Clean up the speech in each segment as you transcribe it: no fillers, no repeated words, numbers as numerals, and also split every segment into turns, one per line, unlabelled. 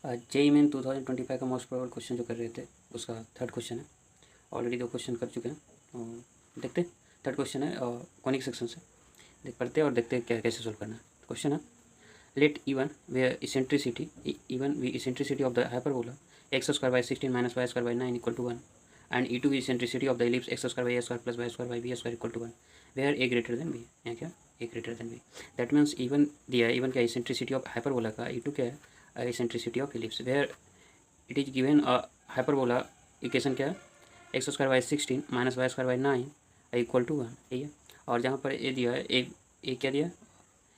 JEE main 2025 का most probable question जो कर रहे थे उसका थर्ड क्वेश्चन है। ऑलरेडी 2 क्वेश्चन कर चुके हैं और देखते थर्ड क्वेश्चन है कॉनिक सेक्शन से देख पढ़ते और देखते क्या कैसे सोल्व करना है। क्वेश्चन है let e one be eccentricity of the hyperbola x square by 16 minus y square by 9 equal to 1 and e two eccentricity of the ellipse x square by a square plus y square by b square equal to 1 where a greater than b. यहाँ क्या a greater than b, that means e one दिया है। Even क्या eccentricity of hyperbola का, ई two क्या है eccentricity of ellipse where it is given hyperbola equation क्या है x square by 16 minus y square by 9 equal to 1 यही है। और जहाँ पर ए दिया है ए क्या दिया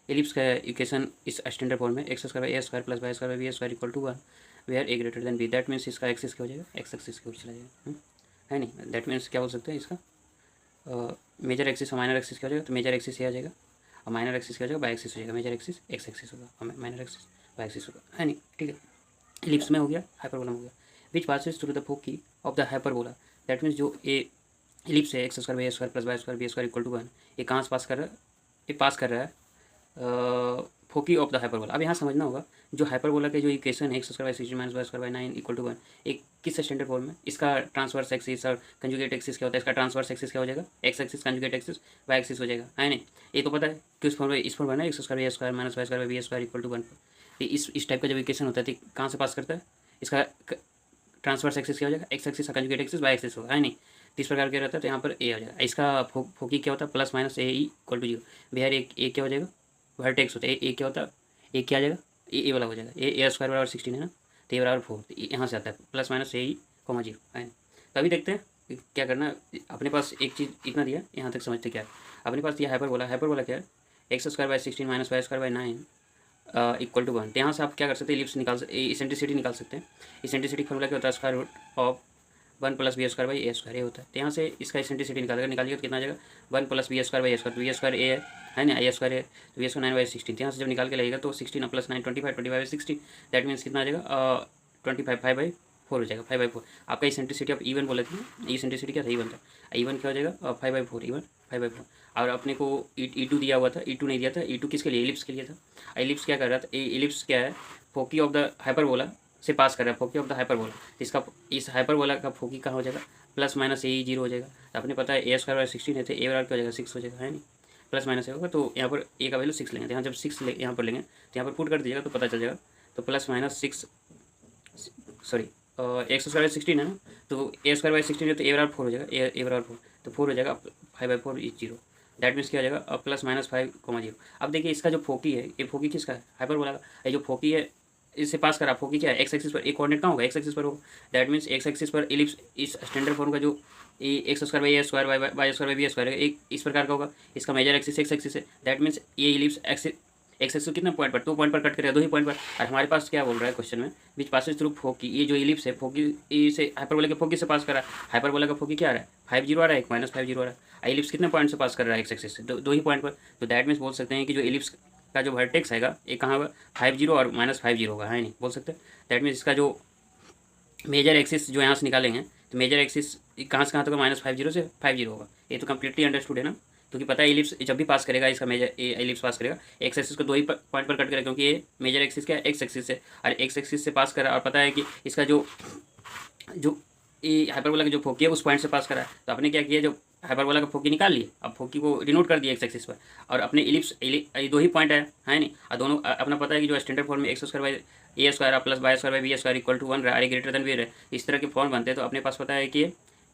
एलिप्स का इक्वेशन इस स्टैंडर्ड फॉर्म में x square by a square plus y square by b square equal to 1 where a greater than b, that means इसका एक्सिस क्या हो जाएगा एक्स एक्सिस की ओर चला जाएगा है नहीं। दैट मीन्स क्या बोल सकते हैं इसका मेजर एक्सिस और माइनर एक्सिस क्या हो जाएगा, तो मेजर एक्सिस ये आ जाएगा और माइनर एक्सिस क्या हो जाएगा बाई एक्सिस हो जाएगा। मेजर एक्सिस एक्स एक्सिस होगा और माइनर एक्सिस बाई एक्सिस होगा है नहीं। ठीक है, एलिप्स में हो गया, हाइपरबोला में हो गया। Which passes through the foci of the hyperbola, that means जो ए एलिप्स है x square by a square plus y square b square equal to 1 ये कहाँ से पास कर रहा है, ये पास कर रहा है फोकी ऑफ द हाइपरबोला। अब यहाँ समझना होगा जो हाइपरबोला के जो इक्वेशन है x square by 16 minus y square by 9 equal to 1 एक किस स्टैंडर्ड फॉर्म में, इसका ट्रांसवर्स एक्सिस और कंजुगेट एक्सिस क्या होता है, इसका ट्रांसवर्स एक्सिस क्या हो जाएगा x axis conjugate axis y axis हो जाएगा है नहीं। ये तो पता है किस फॉर्म में, इस फॉर्म में ना x square by a square minus y square by b square equal to 1। इस टाइप का जब इक्वेशन होता है तो कहाँ से पास करता है, इसका ट्रांसवर्स एक्सिस क्या हो जाएगा एक्स एक्सिस का कंजुगेट एक्सिस वाई एक्सिस होगा है नहीं। तो इस प्रकार क्या रहता है तो यहाँ पर ए आ जाएगा। इसका फोकी क्या होता है plus minus a equal to 0 बिहार ए क्या हो जाएगा वर्टेक्स होता है ए क्या होता है ए क्या आ जाएगा ए वाला हो जाएगा ए स्क्वायर बराबर 16 है ना, तो ए बराबर 4 यहाँ से आता है प्लस माइनस ए कॉमा 0 है। तो अभी देखते हैं क्या करना है। अपने पास एक चीज़ इतना दिया यहाँ तक समझते क्या है। अपने पास दिया हाइपरबोला क्या है x square by 16 minus y square by 9 equal to 1। तो यहाँ से आप क्या कर सकते हैं एलिप्स निकाल सकते, इसेंट्रिसिटी निकाल सकते हैं। इसेंट्रिसिटी फॉर्मूला क्या होता है square root of 1 plus b square by a square ये होता है। तो यहाँ से इसका इसेंट्रिसिटी निकालिएगा तो कितना आ जाएगा 1 plus b square by a square, b square a है ना ए स्क्वायर है तो बी स्क्वायर 9 बाई 16। यहाँ से जब निकाल के लगेगा तो 16 प्लस 9 25 बाई 60 दैट मीन्स कितना आ जाएगा 25 5 बाई 4 हो जाएगा 5 बाई 4। आपका इसेंट्रिसिटी ऑफ इवन बोले थे, इसेंट्रिसिटी क्या था इवन था, इवन क्या हो जाएगा 5 बाई 4 इवन 5 बाई 4। और अपने को ई2 दिया हुआ था, ई2 नहीं दिया था, ई2 किसके लिए एलिप्स के लिए था। एलिप्स क्या कर रहा था, एलिप्स क्या है फोकी ऑफ द हाइपरबोला से पास कर रहा है, फोकी ऑफ द हाइपरबोला। इसका इस हाइपरबोला का फोकी कहाँ हो जाएगा प्लस माइनस ए 0 हो जाएगा। तो अपने पता है ए स्क्वायर बाई 16 है तो ए बराबर क्या हो जाएगा 6 हो जाएगा है नहीं, प्लस माइनस होगा तो यहाँ पर ए का वैल्यू 6 लेंगे। तो यहाँ जब 6 यहाँ पर लेंगे तो यहाँ पर पुट कर दीजिएगा तो पता चल जाएगा। तो plus minus 6 sorry x square by 16 है ना, तो ए स्क्वायर बाई 16 है तो ए बराबर 4 हो जाएगा, ए बराबर 4 तो 4 हो जाएगा 5 बाई 4 इज 0। दैट मीन्स क्या हो जाएगा प्लस माइनस 5 कॉमा 0। अब देखिए इसका जो फोकी है ये फोकी किसका है हाइपरबोला का, ये जो फोकी है इससे पास करा फोकी क्या है एक्स एक्सिस पर, एक कोऑर्डिनेट कहाँ होगा एक्स एक्सिस पर होगा। दैट मीन्स एक्स एक्सिस पर एलिप्स इस स्टैंडर्ड फॉर्म का जो x square by a square by square by b square एक इस प्रकार का होगा। इसका मेजर एक्सिस एक्स एक्सिस है, दैट मीन्स ये एलिप्स एक्स एक्सिस कितने पॉइंट पर 2 पॉइंट पर कट करेगा, 2 ही पॉइंट पर। और हमारे पास क्या बोल रहा है क्वेश्चन में विच पासेस थ्रू फोकी, ये जो एलिप्स है फोकी से हाइपरबोला के फोकी से पास कर रहा है। हाइपरबोला का फोकी क्या आ रहा है 5 0 आ रहा है, एक माइनस 5 0 आ रहा है। एलिप्स कितने पॉइंट से पास कर रहा है एक्स एक्सिस से 2 ही पॉइंट पर। तो दैट मीन्स बोल सकते हैं कि जो एलिप्स का जो वर्टेक्स हैगा ये कहाँ होगा 5 0 और माइनस 5 0 होगा है नहीं बोल सकते। दैट मीन्स इसका जो मेजर एक्सिस जो यहाँ से निकालेंगे तो मेजर एक्सिस कहाँ से कहाँ तक माइनस 5 0 से 5 0 होगा। ये तो कम्प्लीटली अंडरस्टूड है ना, क्योंकि पता है एलिप्स जब भी पास करेगा इसका मेजर एलिप्स पास करेगा एक्स एक्सिस को 2 ही पॉइंट पर कट करेगा, क्योंकि ये मेजर एक्सिस क्या है एक्स एक्सिस है और एक्स एक्सिस से पास करा। और पता है कि इसका जो ये हाइपरबोला की जो फोकी है उस पॉइंट से पास करा है। तो आपने क्या किया जो हाइपरबोला का फोकी निकाल लिए, अब फोकी को डिनोट कर दिया एक्स एक्सिस पर और अपने एलिप्स 2 ही पॉइंट है नहीं। और दोनों अपना पता है कि जो स्टैंडर्ड फॉर्म में x square by a square plus by square by b square equal to 1 रहा है, ग्रेटर देन बी है, इस तरह के फॉर्म बनते हैं। तो अपने पास पता है कि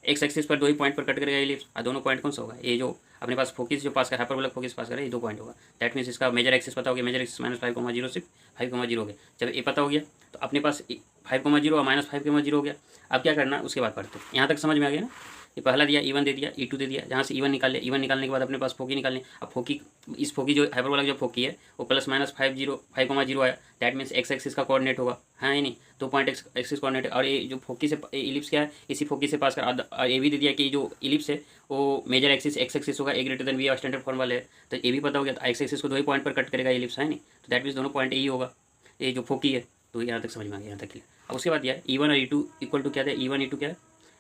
एक्स एक्सिस पर 2 ही पॉइंट पर कट करेगा एलिप्स और दोनों पॉइंट कौन सा होगा ये जो अपने पास फोकिस जो पास कर हाइपरबोला फोकिस पास कर ये 2 पॉइंट होगा। दैट मीन्स इसका मेजर एक्सिस पता हो गया, मेजर एक्सिस माइनस 5,0 से 5,0 हो गया। जब ये पता हो गया तो अपने पास 5,0 और माइनस 5,0 हो गया। अब क्या करना उसके बाद पढ़ते हैं। यहाँ तक समझ में आ गया ना, ये पहला दिया ई1 दे दिया ई2 दे दिया, जहाँ से ई1 निकाल लिया, ई1 निकालने के बाद अपने पास फोकी निकालने। अब फोकी इस फोकी जो हाइपरबोला जो फोकी है वो प्लस माइनस 5,0 आया। दैट मीन्स एक्स एक्सिस का कोऑर्डिनेट होगा है नहीं, 2 पॉइंट एक्सिस कोऑर्डिनेट। और ये जो फोकी से इलिप्स क्या है इसी फोकी से पास कर। और ये भी दे दिया कि जो इलिप्स है वो मेजर एक्सिस एक्स एक्सिस होगा, ए ग्रेटर देन बी और स्टैंडर्ड फॉर्म वाले है। तो ये भी पता हो गया तो एक्स एक्सिस को 2 ही पॉइंट पर कट करेगा इलिप्स है नहीं, तो दैट मीन्स दोनों पॉइंट यही होगा ये जो फोकी है। तो यहाँ तक समझ में आ गया, यहाँ तक क्लियर। अब उसके बाद दिया ई1 और ई2 इक्वल टू क्या था ई1 ई2 क्या है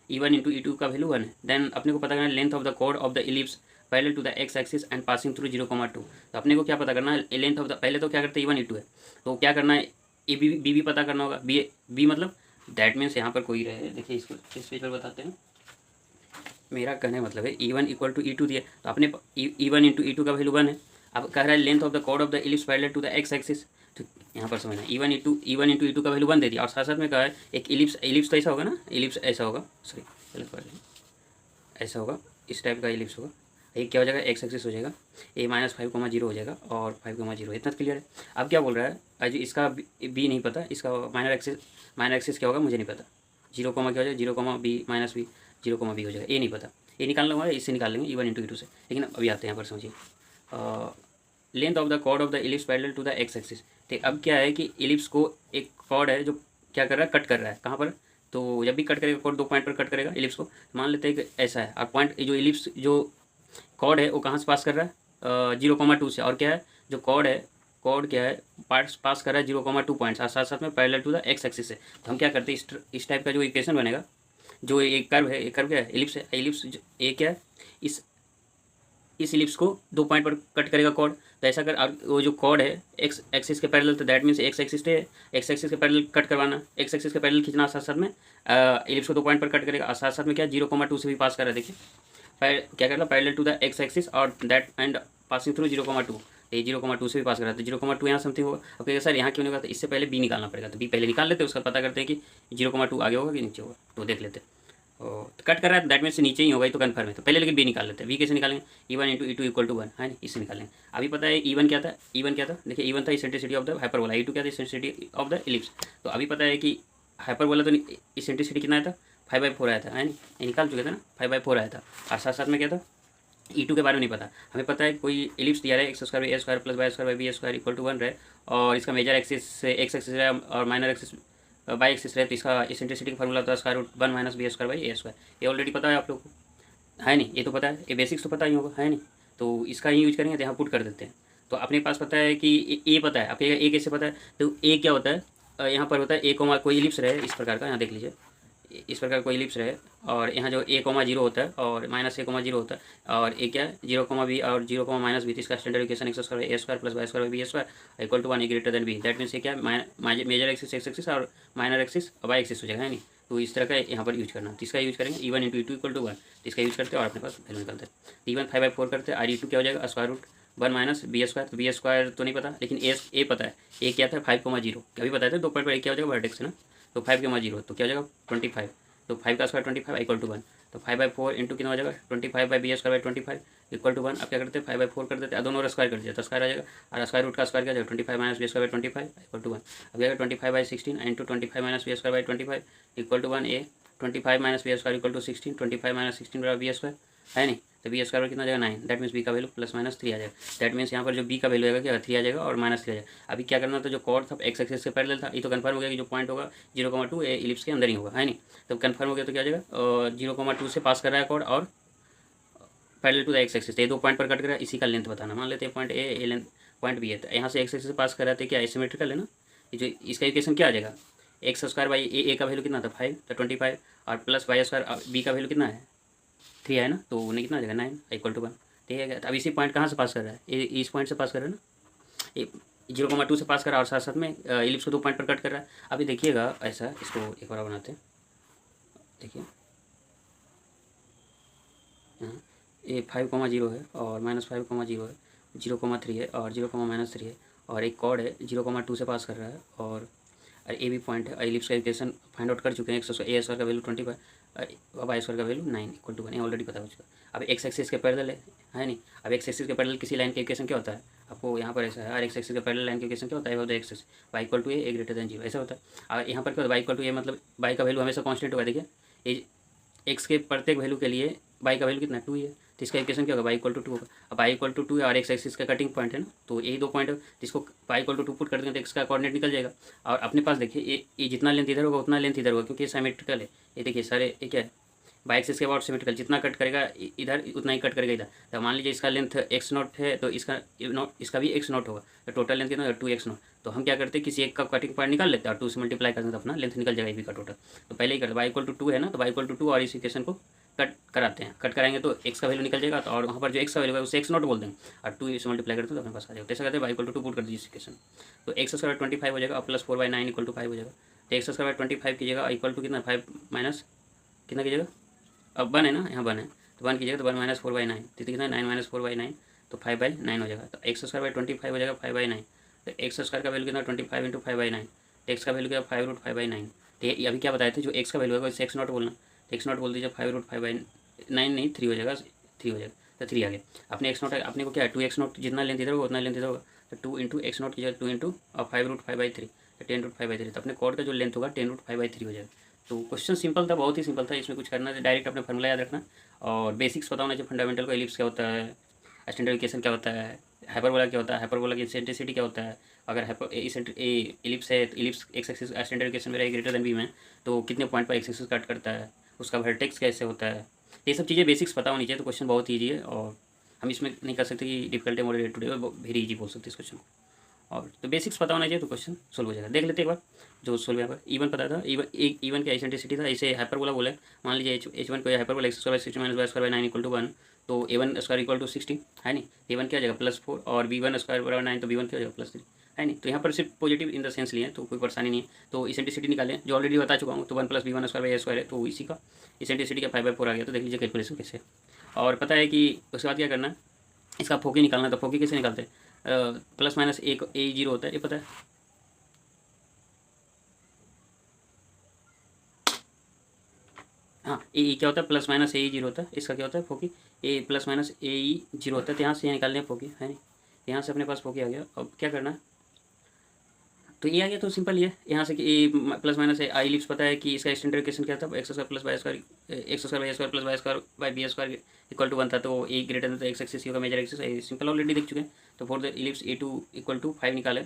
ई1 इंटू ई2 का वैल्यू 1 है। देन अपने को पता करना लेंथ ऑफ द कोड of the ellipse parallel to the x axis and passing through 0,2। तो अपने को क्या पता करना है लेंथ ऑफ द, पहले तो क्या करते हैं ई1 ई2 है तो क्या करना है ए बी भी पता करना होगा, बी मतलब दैट मीन्स यहाँ पर कोई रहे। देखिए इसको इस पेज पर बताते हैं। मेरा कहने का मतलब है E1 इक्वल टू E2 दिया, तो आपने E1 इंटू E2 का वैल्यू 1 है। अब कह रहा है length of the chord of the ellipse parallel to the x axis, तो यहाँ पर समझना E1 इंटू E2 का वैल्यू 1 दे दिया, और साथ साथ में कहा है एक इलिप्स तो ऐसा होगा ना, इलिप्स ऐसा होगा, सॉरी गलत कर लें, ऐसा होगा, इस टाइप का इलिप्स होगा। ये क्या हो जाएगा, एक्स एक्सिस हो जाएगा, A-5,0 हो जाएगा और 5,0, इतना क्लियर है। अब क्या बोल रहा है, आज इसका बी नहीं पता, इसका माइनर एक्सिस क्या होगा मुझे नहीं पता, 0, क्या हो जाएगा, 0, B माइनस बी, 0, B हो जाएगा, ये नहीं पता, ये निकाल लूँगा, इससे निकाल लेंगे E1 इंटू E2 से। लेकिन अभी आते हैं यहाँ पर समझिए, length of the chord of the ellipse parallel to the x axis. तो अब क्या है कि इलिप्स को एक कॉर्ड है जो क्या कर रहा है, कट कर रहा है, कहाँ पर, तो जब भी कट करेगा कॉर्ड 2 पॉइंट पर कट करेगा इलिप्स को, मान लेते हैं कि ऐसा है, और पॉइंट जो इलिप्स जो कॉर्ड है वो कहाँ से पास कर रहा है, 0,2 से, और क्या है जो कॉर्ड क्या है पास कर रहा है 0,2 पॉइंट्स, और साथ साथ में parallel to the x axis है। तो हम क्या करते हैं, इस टाइप का जो इक्वेशन बनेगा, जो एक कर्व है, एक कर्व क्या है, इलिप्स है, इलिप्स ये क्या है, इस इलिप्स को 2 पॉइंट पर कट करेगा कॉर्ड। तो ऐसा कर, वो जो कॉर्ड है एक्स एक्सिस के पैरेलल, तो दैट मीन्स एक्स एक्सिस के पैरेलल कट करवाना, एक्स एक्सिस के पैरेलल खींचना, साथ साथ में इलिप्स को 2 पॉइंट पर कट करेगा, और साथ साथ में क्या 0,2 से भी पास कर रहा है। देखिए क्या कर रहा है, parallel to the x axis और दैट एंड पासिंग थ्रू 0,2, ये 0,2 से भी पास कर रहा है, तो 0,2 यहाँ समथिंग होगा। अब कहेगा सर यहाँ क्यों नहीं होगा, तो इससे पहले बी निकालना पड़ेगा, तो बी पहले निकाल लेते हैं, उसका पता करते हैं कि 0,2 आगे होगा कि नीचे होगा, तो देख लेते हैं। तो कट कर रहा है दैट मीन्स नीचे ही होगा, तो कन्फर्म है, तो पहले लेकिन बी निकाल लेते हैं। बी कैसे निकालेंगे, E1 into E2 equal to 1 है ना, इससे निकालेंगे। अभी पता है E1 क्या था, देखिए E1 था eccentricity of the hyperbola, E2 क्या था इसेंट्रिसिटी ऑफ द इलिप्स। तो अभी पता है कि हाइपरबोला तो इसेंट्रिसिटी कितना आया था, 5/4 आया था, है नहीं, ये निकाल चुके थे ना, 5/4 आया था, और साथ साथ में क्या था, E2 के बारे में नहीं पता, हमें पता है कोई इलिप्स दिया है x² a² + y² b² equal to 1 रहे, और इसका मेजर एक्सिस एक्स एक्सिस रहे और माइनर एक्सिस बाई एक्सिस रहे, तो इसका इसेंट्रिसिटी का फॉर्मूला था √1 - b² a²। ये ऑलरेडी पता है आप लोग को, है नहीं, ये तो पता है, ये बेसिक्स तो पता ही होगा, है नहीं, तो इसका ही यूज करेंगे, तो यहाँ पुट कर देते हैं। तो अपने पास पता है कि ए पता है, आपके ए कैसे पता है, तो ए क्या होता है, यहाँ पर होता है ए कोमा कोई इलिप्स रहे इस प्रकार का, यहाँ देख लीजिए, इस प्रकार कोई इलिप्स रहे, और यहाँ जो a,0 होता है और -a,0 होता है, और ए क्या है 0,b और 0,-b, इसका standard equation x² a² + y² b² equal to 1 a greater than b, that means ये क्या है मेजर एक्सिस एक्स एक्सिस और माइनर एक्सिस वाई एक्सिस हो जाएगा, है नहीं। तो इस तरह का यहाँ पर यूज करना, तो इसका यूज करेंगे E1 into E2 equal to 1, इसका यूज करते हैं और अपने पास वैल्यू निकलते हैं। E1 5/4 करते हैं, और E2 क्या हो जाएगा √1 - b², तो b² तो नहीं पता, लेकिन ए पता है, ए क्या था 5,0, अभी बताया था 2 पॉइंट पर क्या हो जाएगा वर्टेक्स है ना, तो 5,0, तो क्या हो जाएगा 25, तो 5 का स्क्वायर 25 इक्वल टू 1, तो 5/4 इंटू कितना हो जाएगा 25/b² इक्वल टू 1। अब क्या करते हैं 5/4 कर देते हैं, दोनों स्क्वायर कर दिया तो स्क्वायर आ जाएगा, और स्क्वायर रूट का स्क्वायर क्या जाएगा 25 - b² इक्वल टू 1। अब जाएगा 25/16 into 25 - b² equal to 1 a, 25 - b² equal to 16, 25 - 16 b² है नहीं, तो b² कितना जाएगा 9, दैट मीन्स बी का वैल्यू +-3 आ जाएगा, दैट मीन्स यहाँ पर जो बी का वैल्यू आएगा क्या 3 आ जाएगा और -3 आ जाएगा। अभी क्या करना था, जो कॉर्ड था एक्स एक्सिस के पैरेलल था, ये तो कंफर्म हो गया कि जो पॉइंट होगा 0,2 इलिप्स के अंदर ही होगा, है नहीं, तो कंफर्म हो गया, तो क्या आ जाएगा 0,2 से पास कर रहा है कॉर्ड और parallel to the x axis, ये 2 पॉइंट पर कट कर रहा है, इसी का लेंथ बताना, मान लेते हैं point a length point b है, तो यहाँ से एक्स एक्सिस से पास कर रहा है, तो क्या एसिमेट्रिकल है ना, ये जो इसका इक्वेशन क्या आ जाएगा x² ए का वैल्यू कितना था 5, तो 25 और प्लस y² बी का वैल्यू कितना है 3 है ना, तो उन्हें कितना आ जाएगा 9 इक्वल टू 1, ठीक है। तो अब इसी पॉइंट कहाँ से पास कर रहा है, ये इस पॉइंट से पास कर रहा है ना, ये 0,2 से पास कर रहा है और साथ साथ में इलिप्स को 2 पॉइंट पर कट कर रहा है। अभी देखिएगा ऐसा, इसको एक बार बनाते हैं, देखिए यहाँ ये 5,0 है और -5,0 है, 0,3 है और 0,-3 है, और एक कॉर्ड है 0,2 से पास कर रहा है, और ए भी पॉइंट है, इलिप्स का इक्वेशन फाइंड आउट कर चुके हैं, a² का वैल्यू 25 y² का वैल्यू 9 इक्वल टू 1, ऑलरेडी पता हो चुका। अब एक्स एक्सिस के पैरेलल है नहीं, अब एक्स एक्सिस के पैरेलल किसी लाइन के इक्वेशन क्या होता है, आपको यहाँ पर ऐसा है, और एक्स एक्सिस के पैरेलल लाइन के इक्वेशन क्या होता है, x axis y equal to a greater than 0 ऐसा होता है। और यहाँ पर क्या होता है y इक्वल टू a, मतलब y का वैल्यू हमेशा कॉन्स्टेंट होगा, देखिए एक्स के प्रत्येक वैल्यू के लिए y का वैल्यू कितना 2 ही है, तो इसका इक्वेशन क्या होगा y इक्वल टू 2 होगा। अब y इक्वल टू 2 है और एक्स एक्सिस का कटिंग पॉइंट है ना, तो यही 2 पॉइंट है, जिसको y इक्वल टू 2 पुट कर देंगे तो एक्स का कोऑर्डिनेट निकल जाएगा। और अपने पास देखिए ये जितना लेंथ इधर होगा उतना लेंथ इधर होगा, क्योंकि ये सिमेट्रिकल है, ये देखिए सारे ये क्या है बाई एक्सिस के अबाउट सिमेट्रिकल, जितना कट करेगा इधर उतना ही कट करेगा इधर। तो मान लीजिए इसका लेंथ x0 है, तो इसका भी x0 होगा, तो टोटल लेंथ कितना 2x0। तो हम क्या करते हैं किसी एक का कटिंग पॉइंट निकाल लेते हैं और 2 से मल्टीप्लाई करते हैं, तो अपना लेंथ निकल जाएगा ए बी का टोटल। तो पहले ही करते y इक्वल टू 2 है ना, तो y इक्वल टू 2 और इस इक्वेशन को कट कराते हैं, कट कराएंगे तो एक्स का वैल्यू निकल जाएगा, तो और वहाँ पर जो एक्स का वैल्यू है उसे एक्स नॉट बोल देंगे और 2 से मल्टीप्लाई करते तो अपने पास आ जाएगा। कैसे करते हैं, वाई इक्वल टू 2 पुट कर दीजिए इक्वेशन, तो एक्स स्क्वायर 25 हो जाएगा और प्लस 4/9 इक्वल टू 5 हो जाएगा। तो एक्स स्क्वायर 25 कीजिएगा इक्वल टू कितना 5 माइनस कितना कीजिएगा, अब 1 है ना, यहाँ 1 है तो 1 कीजिएगा तो 1 माइनस 4/9 तो कितना 9 माइनस 4/9 तो 5/9 हो जाएगा। तो एक्स स्क्वायर 25 हो जाएगा 5/9, तो एक्स स्क्वायर का वैल्यू कितना 25 इंटू 5/9, तो एक्स का वैल्यू क्या 5√5/9। तो ये अभी क्या बताए थे, जो एक्स का वैल्यू होगा इसे एक्स नॉट बोलना, तो एक्स नॉट बोल दीजिए 5√5/9 नहीं 3 हो जाएगा, 3 हो जाएगा, तो 3 आ गया। अपने एक्स नॉट अपने को क्या है 2x0 जितना लेंथ इधर होगा उतना लेंथ इधर होगा, तो 2 इंटू एक्स नॉट कीजिएगा 2 इंटू और 5√5/3 तो 10√5/3, तो अपने कॉर्ड का जो लेंथ होगा 10√5/3 हो जाएगा। तो क्वेश्चन सिंपल था, बहुत ही सिंपल था, इसमें कुछ करना है डायरेक्ट अपने फॉर्मूला याद रखना और बेसिक्स पता होना चाहिए फंडामेंटल को, एलिप्स क्या होता है, स्टैंडर्ड इक्वेशन क्या होता है, हाइपरबोला क्या होता है, हाइपरबोला की इसेंट्रिसिटी क्या होता है, अगर एलिप्स है तो ellipse x axis standard equation में ग्रेटर देन बी में तो कितने पॉइंट पर एक्स एक्सिस कट करता है, उसका वर्टेक्स कैसे होता है, ये सब चीज़ें बेसिक्स पता होनी चाहिए। तो क्वेश्चन बहुत ईजी है और हम इसमें नहीं कर सकते कि डिफिकल्ट है मॉडरेट टुडे, वेरी ईजी बोल सकते हैं इस क्वेश्चन को, और तो बेसिक्स पता होना चाहिए तो क्वेश्चन सोल्व हो जाएगा। देख लेते एक बार जो सोल्व यहाँ पर इवन पता था, इवन का एसेंट्रिसिटी था, इसे हाइपरबोला बोला है, मान लीजिए H1 को hyperbola x square 60 minus y square 9 equal to 1, तो a1 स्क्वायर इक्वल टू 60 है नहीं, a1 क्या हो जाएगा +4 और b1 स्क्वायर बराबर 9 तो b1 क्या हो जाएगा +3 है नहीं। तो यहाँ पर सिर्फ पॉजिटिव इन द सेंस लिए तो कोई परेशानी नहीं है। तो इसेंट्रिसिटी निकालें जो ऑलरेडी बता चुका हूँ, तो 1 + b1 square by a square है, तो इसी का इसेंट्रिसिटी का 5/4 आ गया। तो देख लीजिए कैलकुलेशन कैसे, और पता है कि उसके बाद क्या करना है, इसका फोकी निकालना, तो फोकी कैसे निकालते हैं, प्लस माइनस एक ए 0 होता है, ये पता है, हाँ ए क्या होता है प्लस माइनस ए 0 होता है, इसका क्या होता है फोकी ए प्लस माइनस ए 0 होता है, तो यहाँ से ये निकालने हैं फोकी है नहीं, यहाँ से अपने पास फोकी आ गया। अब क्या करना है, तो ये आ गया तो सिंपल ये यहाँ से कि a plus minus a ellipse पता है कि इसका स्टैंडर्ड इक्वेशन क्या था, x square plus y square x square y square plus y square by b square equal to 1 था, तो ए ग्रेटर देन तो एक्स एक्सिस होगा मेजर एक्सिस, सिंपल ऑलरेडी देख चुके हैं। तो for the ellipse A2 equal to 5 निकाले,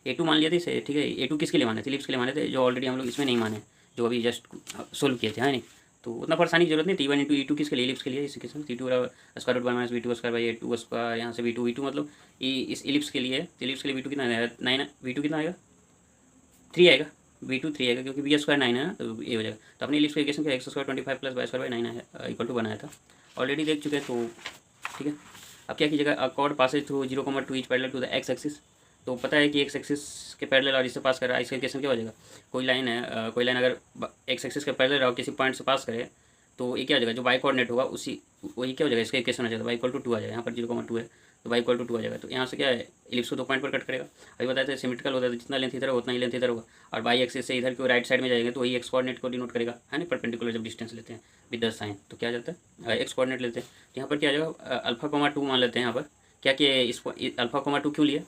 A2 मान लिया था इसे, ठीक है, A2 किसके लिए माने थे, इलिप्स के लिए माने थे, जो ऑलरेडी हम लोग इसमें नहीं माने, जो अभी जस्ट सोल्व किए थे है नहीं, तो उतना परेशानी की जरूरत नहीं थी। 1 इंटू E2 किसके लिए, इलिप्स के लिए, इस केस में T2 square root 1 minus V2 square by A2 square, यहाँ से V2 मतलब इस इलिप्स के लिए, इलिप्स के लिए V2 कितना आएगा 9, V2 कितना आएगा 3 आएगा, V2 3 आएगा क्योंकि बी स्क्वायर 9 है ना, तो ये हो जाएगा। तो अपनी इलिप्स इक्वेशन क्या x square 25 plus y square by 9 है इक्वल टू बनाया था, ऑलरेडी देख चुके हैं, तो ठीक है। अब क्या कीजिएगा, a chord passes through 0,2 which parallel to the x axis, तो पता है कि एक्स एक्सिस के पैरेलल और इससे पास कर रहा है, इसका इक्वेशन क्या हो जाएगा, कोई लाइन है कोई लाइन अगर एक्स एक्सिस के पैरेलल और किसी पॉइंट से पास करे तो ये क्या हो जाएगा, जो वाई कोऑर्डिनेट होगा उसी वही क्या हो जाएगा, इसका इक्वेशन आ जाएगा वाई इक्वल टू 2 आ जाएगा, यहाँ पर 0,2 है तो वाई इक्वल टू 2 आ जाएगा। तो यहाँ से क्या है, इलिप्स को 2 पॉइंट पर कट करेगा, अभी बताया था सिमेट्रिकल होता है तो जितना लेंथ इधर होगा उतना ही लेंथ इधर होगा, और वाई एक्सिस से इधर की राइट साइड में जाएंगे तो वही एक्स कोऑर्डिनेट को डिनोट करेगा है ना, परपेंडिकुलर जब डिस्टेंस लेते हैं विद द साइन तो क्या आ जाता है एक्स कोऑर्डिनेट लेते हैं। तो यहाँ पर क्या आ जाएगा अल्फा,2 मान लेते हैं यहाँ पर, क्या कि इसको अल्फा,2 क्यों लिए,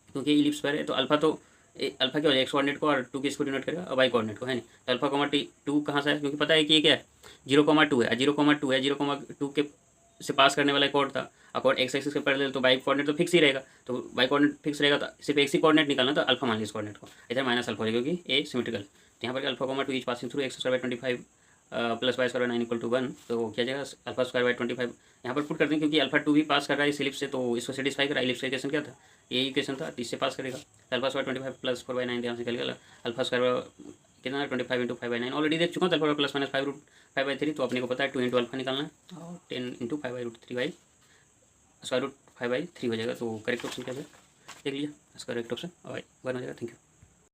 क्योंकि इलिप्स पर है तो अल्फा तो अल्फा क्या हो जाएगा एक्स कोऑर्डिनेट को और 2 के इसको डिनोट करेगा और वाई कोऑर्डिनेट को है नहीं, तो अल्फा,2 कहाँ से है, क्योंकि पता है कि ये क्या है 0,2 है, 0,2 है, 0,2 के से पास करने वाला कोड था, अकॉर्ड एक्स एक्सिस के पैरेलल तो वाई कोऑर्डिनेट तो फिक्स ही रहेगा, तो वाई कोऑर्डिनेट फिक्स रहेगा तो सिर्फ एक ही कोऑर्डिनेट निकालना, तो अल्फा मान लीजिए इस कोऑर्डिनेट को, इधर माइनस अल्फा हो जाएगा क्योंकि ए सिमेट्रिकल। तो यहाँ पर alpha each passing through x square by 25 plus y square 9 equal to 1, तो क्या जाएगा अल्फा स्क्वायर बाई 25 यहाँ पर पुट कर दें क्योंकि अल्फा 2 भी पास कर रहा है इस इलिप्स से, तो इसको सेटिस्फाई करा, इलिप्स का इक्वेशन क्या था ये इक्वेशन था, इससे पास करेगा, अल्फा स्क्वायर 25 प्लस 4/9 यहाँ से निकल अल्फा स्क्वायर कितना 25 इंटू 5/9 ऑलरेडी देख चुका हूँ, अल्फा प्लस माइनस 5/3 तो अपने को पता है 2 इंटू अल्फा निकालना है और 10 इंटू 5/3 स्क्वायर रूट 5/3 हो जाएगा। तो करेक्ट ऑप्शन क्या है देख लीजिए, इसका करेक्ट ऑप्शन और 1 हो जाएगा। Thank you.